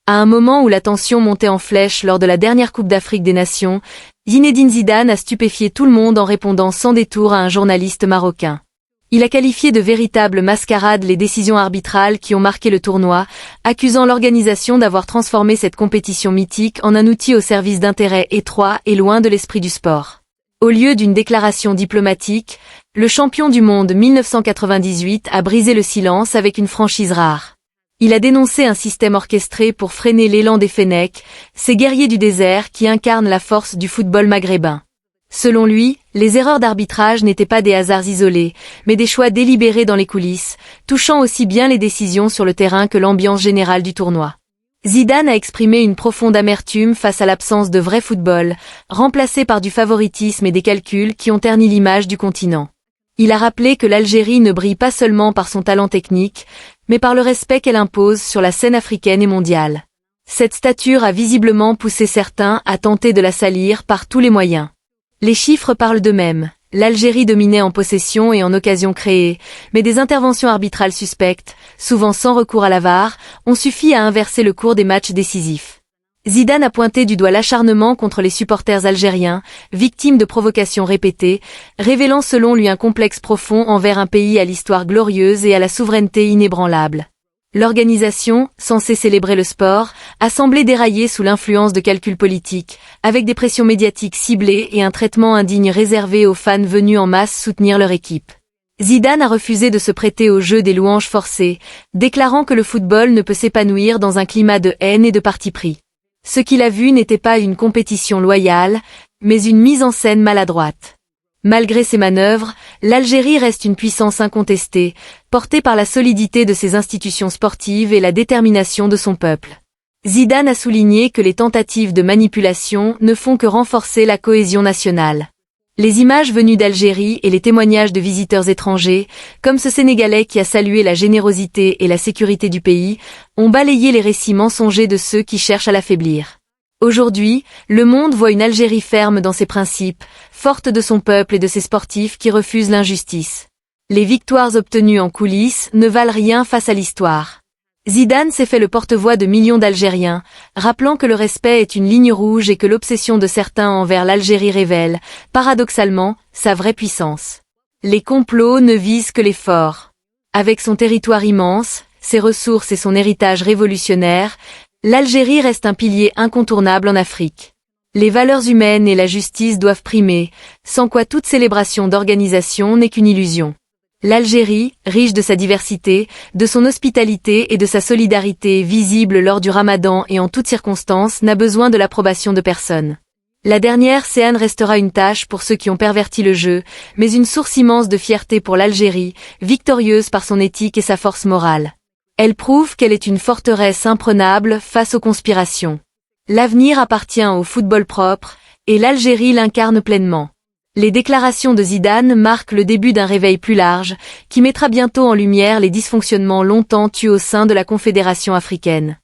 À un moment où la tension montait en flèche lors de la dernière Coupe d'Afrique des Nations, Zinedine Zidane a stupéfié tout le monde en répondant sans détour à un journaliste marocain. Il a qualifié de véritable mascarade les décisions arbitrales qui ont marqué le tournoi, accusant l'organisation d'avoir transformé cette compétition mythique en un outil au service d'intérêts étroits et loin de l'esprit du sport. Au lieu d'une déclaration diplomatique, le champion du monde 1998 a brisé le silence avec une franchise rare. Il a dénoncé un système orchestré pour freiner l'élan des Fennecs, ces guerriers du désert qui incarnent la force du football maghrébin. Selon lui, les erreurs d'arbitrage n'étaient pas des hasards isolés, mais des choix délibérés dans les coulisses, touchant aussi bien les décisions sur le terrain que l'ambiance générale du tournoi. Zidane a exprimé une profonde amertume face à l'absence de vrai football, remplacé par du favoritisme et des calculs qui ont terni l'image du continent. Il a rappelé que l'Algérie ne brille pas seulement par son talent technique, mais par le respect qu'elle impose sur la scène africaine et mondiale. Cette stature a visiblement poussé certains à tenter de la salir par tous les moyens. Les chiffres parlent d'eux-mêmes. L'Algérie dominait en possession et en occasions créées, mais des interventions arbitrales suspectes, souvent sans recours à la VAR, ont suffi à inverser le cours des matchs décisifs. Zidane a pointé du doigt l'acharnement contre les supporters algériens, victimes de provocations répétées, révélant selon lui un complexe profond envers un pays à l'histoire glorieuse et à la souveraineté inébranlable. L'organisation, censée célébrer le sport, a semblé dérailler sous l'influence de calculs politiques, avec des pressions médiatiques ciblées et un traitement indigne réservé aux fans venus en masse soutenir leur équipe. Zidane a refusé de se prêter au jeu des louanges forcées, déclarant que le football ne peut s'épanouir dans un climat de haine et de parti pris. Ce qu'il a vu n'était pas une compétition loyale, mais une mise en scène maladroite. Malgré ses manœuvres, l'Algérie reste une puissance incontestée, portée par la solidité de ses institutions sportives et la détermination de son peuple. Zidane a souligné que les tentatives de manipulation ne font que renforcer la cohésion nationale. Les images venues d'Algérie et les témoignages de visiteurs étrangers, comme ce Sénégalais qui a salué la générosité et la sécurité du pays, ont balayé les récits mensongers de ceux qui cherchent à l'affaiblir. Aujourd'hui, le monde voit une Algérie ferme dans ses principes, forte de son peuple et de ses sportifs qui refusent l'injustice. Les victoires obtenues en coulisses ne valent rien face à l'histoire. Zidane s'est fait le porte-voix de millions d'Algériens, rappelant que le respect est une ligne rouge et que l'obsession de certains envers l'Algérie révèle, paradoxalement, sa vraie puissance. Les complots ne visent que les forts. Avec son territoire immense, ses ressources et son héritage révolutionnaire, l'Algérie reste un pilier incontournable en Afrique. Les valeurs humaines et la justice doivent primer, sans quoi toute célébration d'organisation n'est qu'une illusion. L'Algérie, riche de sa diversité, de son hospitalité et de sa solidarité visible lors du Ramadan et en toutes circonstances, n'a besoin de l'approbation de personne. La dernière séance restera une tâche pour ceux qui ont perverti le jeu, mais une source immense de fierté pour l'Algérie, victorieuse par son éthique et sa force morale. Elle prouve qu'elle est une forteresse imprenable face aux conspirations. L'avenir appartient au football propre, et l'Algérie l'incarne pleinement. Les déclarations de Zidane marquent le début d'un réveil plus large, qui mettra bientôt en lumière les dysfonctionnements longtemps tus au sein de la Confédération africaine.